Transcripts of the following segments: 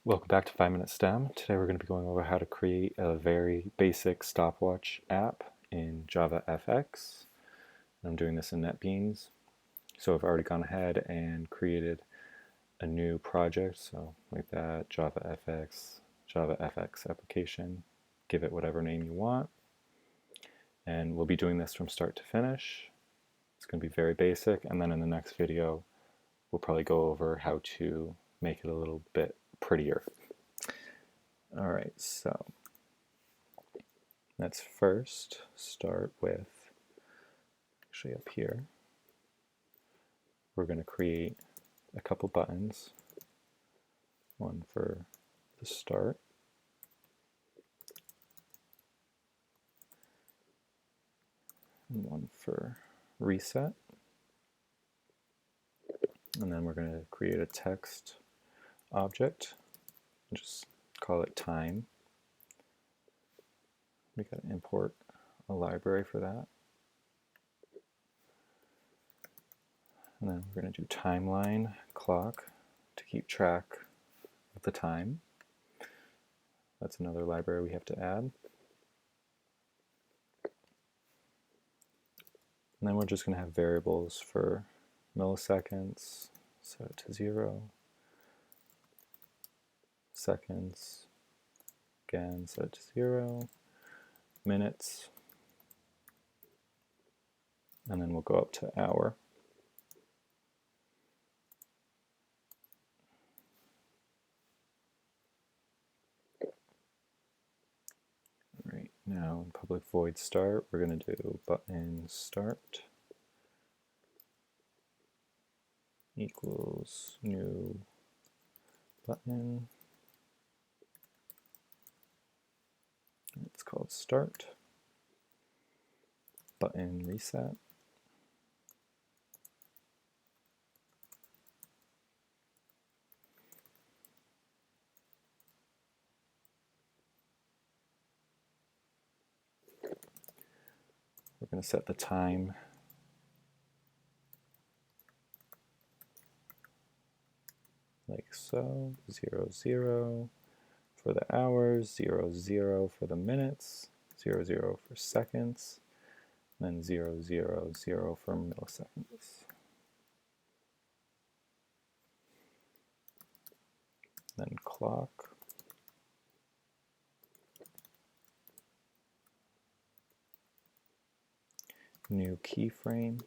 Welcome back to 5 Minute STEM. Today we're going to be going over how to create a very basic stopwatch app in JavaFX. I'm doing this in NetBeans. So I've already gone ahead and created a new project. So like that, JavaFX application. Give it whatever name you want. And we'll be doing this from start to finish. It's going to be very basic. And then in the next video, we'll probably go over how to make it a little bit prettier. All right, so let's first start with, actually up here, we're going to create a couple buttons. One for the start, and one for reset. And then we're going to create a text object, and just call it time. We got to import a library for that. And then we're going to do timeline clock to keep track of the time. That's another library we have to add. And then we're just going to have variables for milliseconds, set it to 0, seconds, again, set it to 0, minutes, and then we'll go up to hour. Right, now in public void start, we're going to do button start equals new button. It's called start. Button reset. We're going to set the time like so, 0, 0 for the hours, 0, 0 for the minutes, 0, 0 for seconds, and then 0, 0, 0 for milliseconds. Then clock. New keyframe,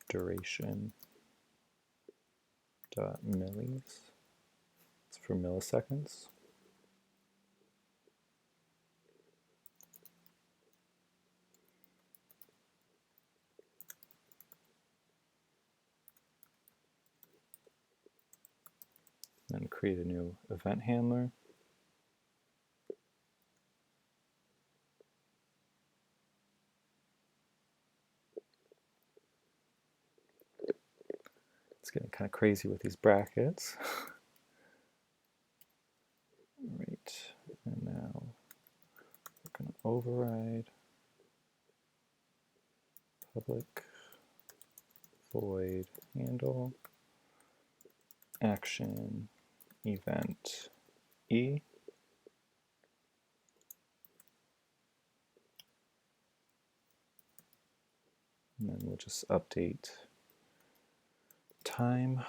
duration dot millis. It's for milliseconds. Then create a new event handler. It's getting kind of crazy with these brackets. Right, and now we're going to override public void handle action event E. And then we'll just update time.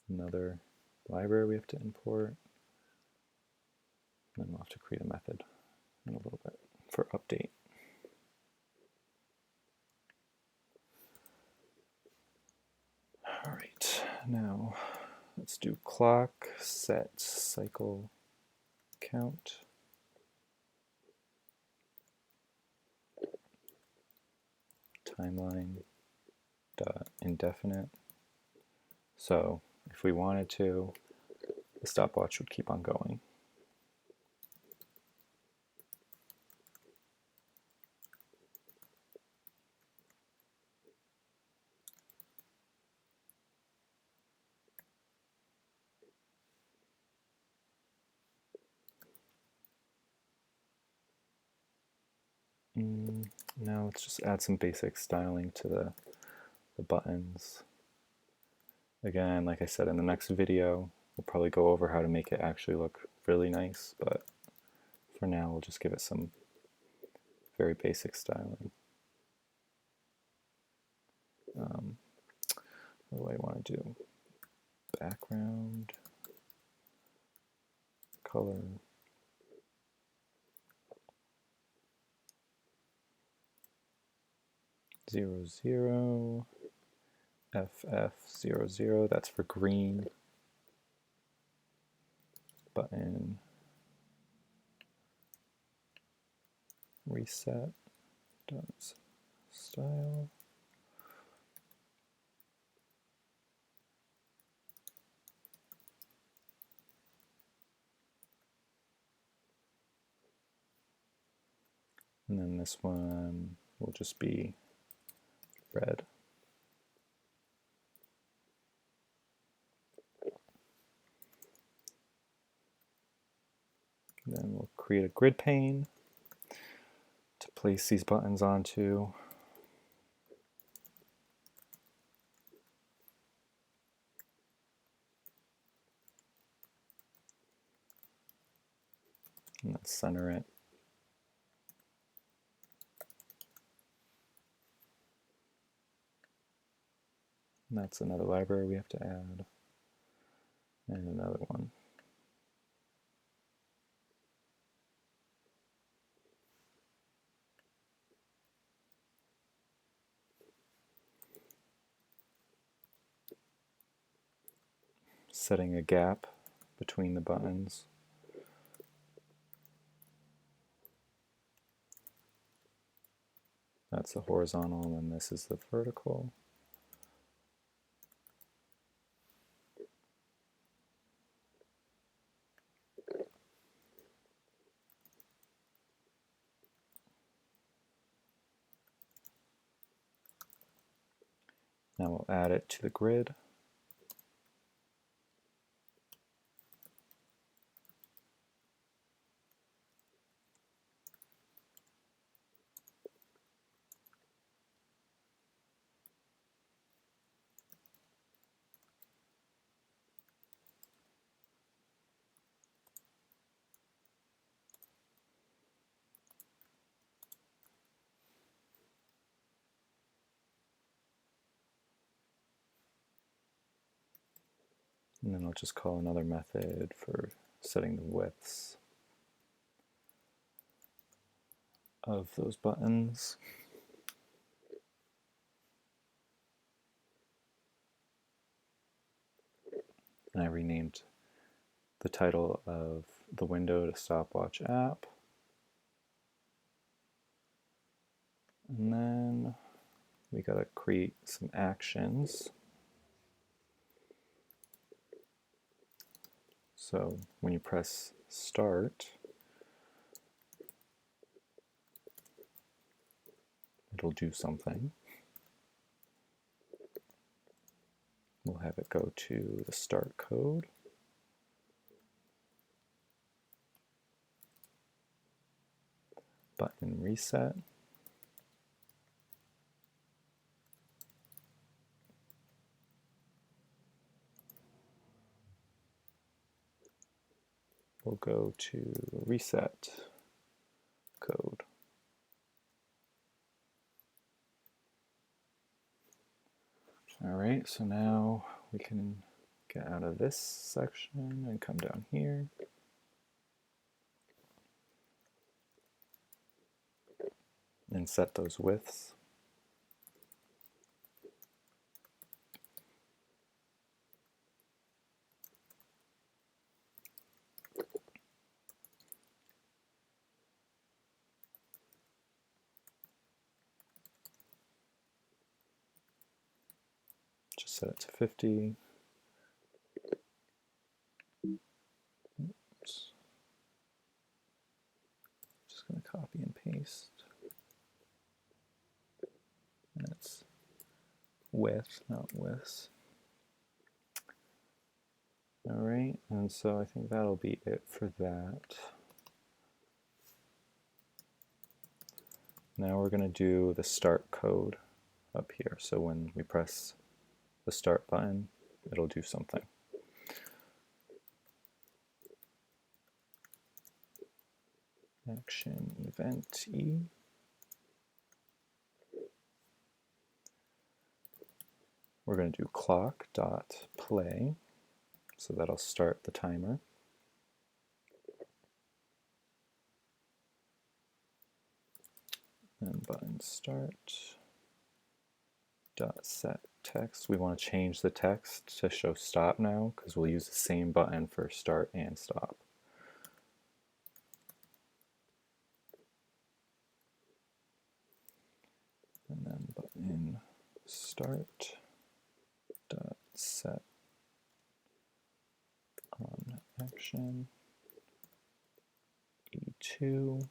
Another library we have to import. And then we'll have to create a method in a little bit for update. All right, now let's do clock set cycle count. Timeline dot indefinite. So if we wanted to, the stopwatch would keep on going. Now let's just add some basic styling to the buttons. Again, like I said, in the next video, we'll probably go over how to make it actually look really nice, but for now, we'll just give it some very basic styling. What do I want to do? Background, color, zero, zero, FF, 0, 0, that's for green. Button, reset, does style. And then this one will just be red. And then we'll create a grid pane to place these buttons onto. And let's center it. And that's another library we have to add. And another one. Setting a gap between the buttons. That's the horizontal, and then this is the vertical. Now we'll add it to the grid. And then I'll just call another method for setting the widths of those buttons. And I renamed the title of the window to Stopwatch App. And then we gotta create some actions. So when you press start, it'll do something. We'll have it go to the start code. Button reset. We'll go to reset code. All right, so now we can get out of this section and come down here. And set those widths. Just set it to 50. Oops. Just going to copy and paste. And it's width, not widths. All right, and so I think that'll be it for that. Now we're going to do the start code up here. So when we press the start button, it'll do something. Action event E. We're going to do clock.play, so that'll start the timer. And button start dot set text. We want to change the text to show stop now because we'll use the same button for start and stop. And then button start dot set on action E2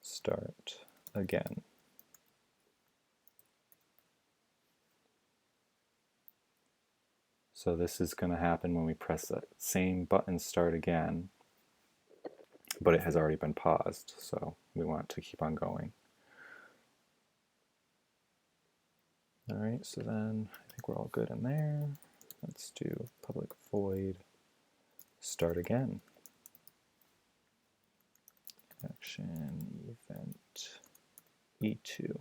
start again. So this is going to happen when we press that same button start again, but it has already been paused, so we want it to keep on going. Alright, so then I think we're all good in there. Let's do public void start again. Action event E2.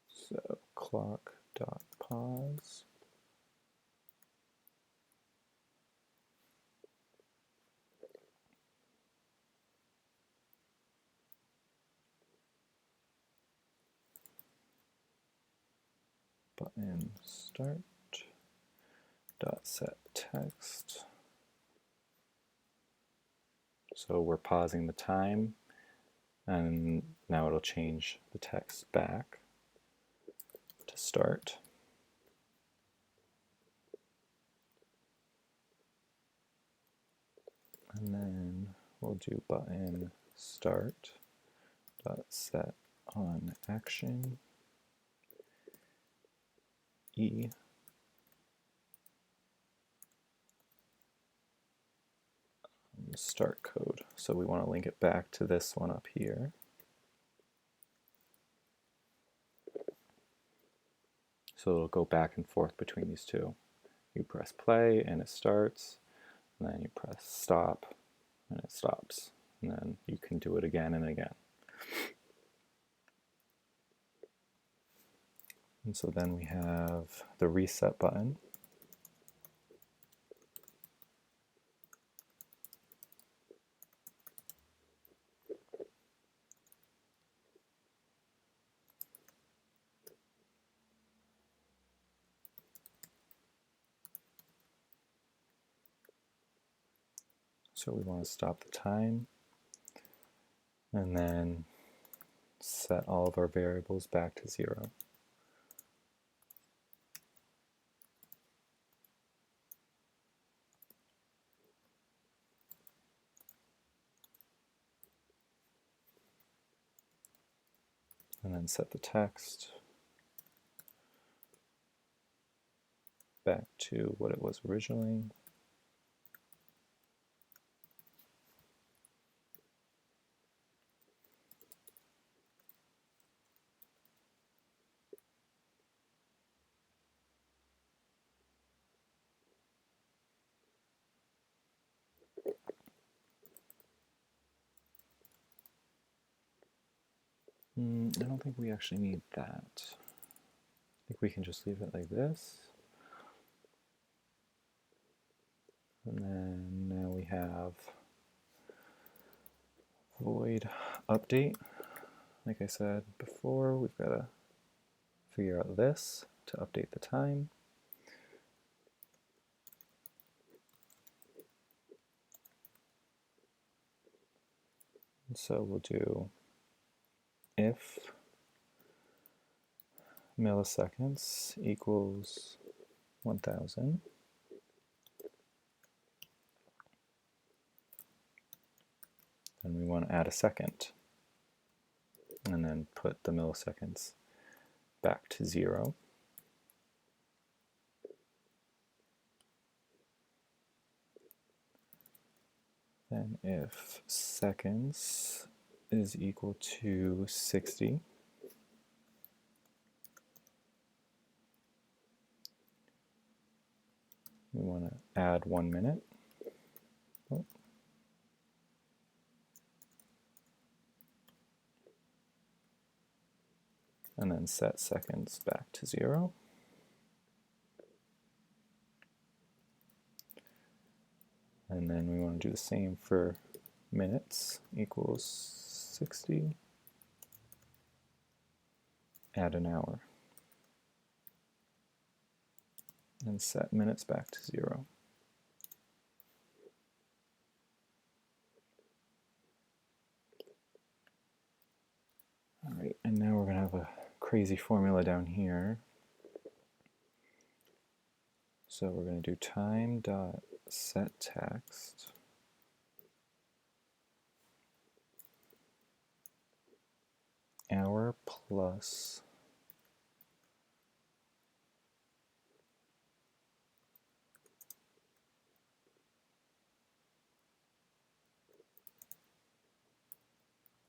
So clock.pause. Button start dot set text. So we're pausing the time, and now it'll change the text back to start. And then we'll do button start dot set on action E start code. So we want to link it back to this one up here. So it'll go back and forth between these two. You press play and it starts, and then you press stop and it stops. And then you can do it again and again. And so then we have the reset button. So we want to stop the time and then set all of our variables back to 0. And then set the text back to what it was originally. I don't think we actually need that. I think we can just leave it like this. And then now we have void update. Like I said before, we've got to figure out this to update the time. And so we'll do if milliseconds equals 1000, then we want to add a second, and then put the milliseconds back to 0. then if seconds is equal to 60, we want to add 1 minute. Oh. And then set seconds back to 0. And then we want to do the same for minutes, equals 60, add an hour, and set minutes back to 0. All right, and now we're going to have a crazy formula down here. So we're going to do time.setText hour plus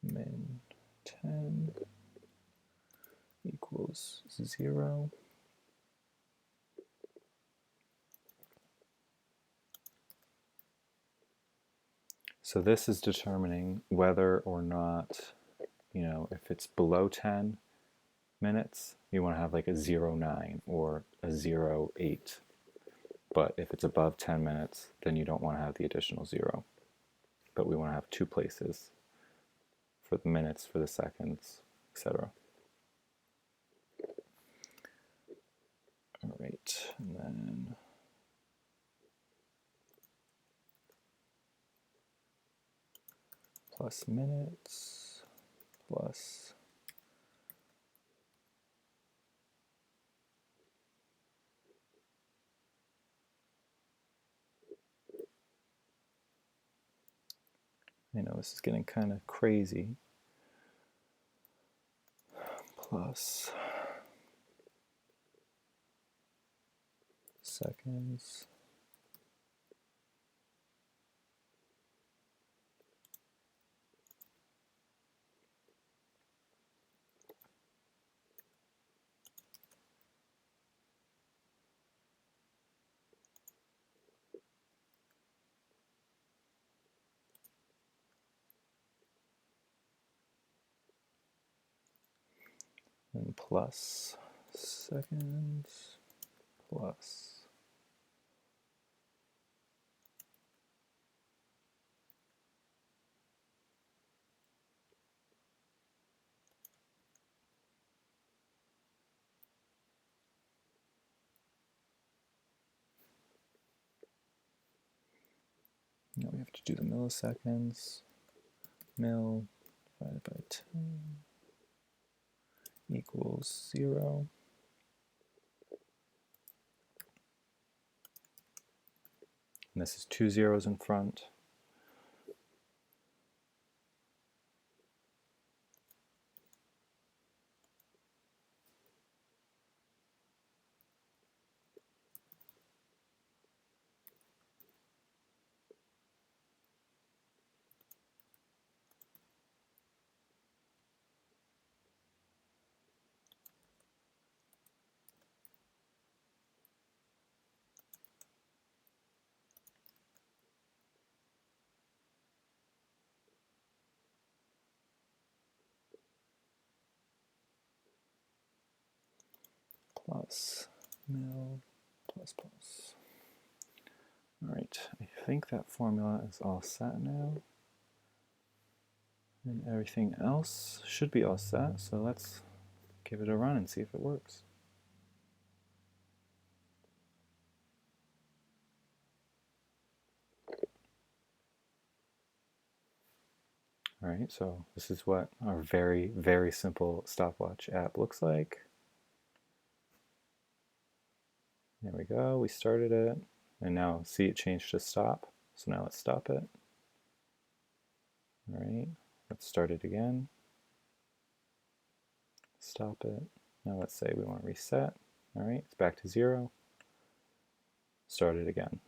min 10 equals 0. So this is determining whether or not, if it's below 10 minutes, you want to have like a 0.9 or a 0.8. But if it's above 10 minutes, then you don't want to have the additional 0. But we want to have 2 places for the minutes, for the seconds, etc. All right, and then plus minutes plus I know this is getting kind of crazy, plus seconds and plus seconds plus now we have to do the milliseconds. Mil divided by 10 equals 0. And this is 2 zeros in front. Plus mil plus plus. All right, I think that formula is all set now. And everything else should be all set, so let's give it a run and see if it works. All right, so this is what our very, very simple stopwatch app looks like. There we go, we started it, and now see it changed to stop. So now let's stop it. All right, let's start it again. Stop it. Now let's say we want to reset. All right, it's back to 0. Start it again.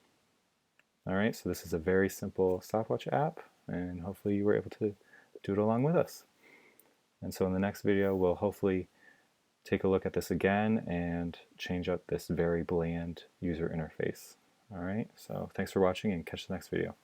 All right, so this is a very simple stopwatch app, and hopefully you were able to do it along with us. And so in the next video, we'll hopefully take a look at this again and change up this very bland user interface. All right, so thanks for watching and catch the next video.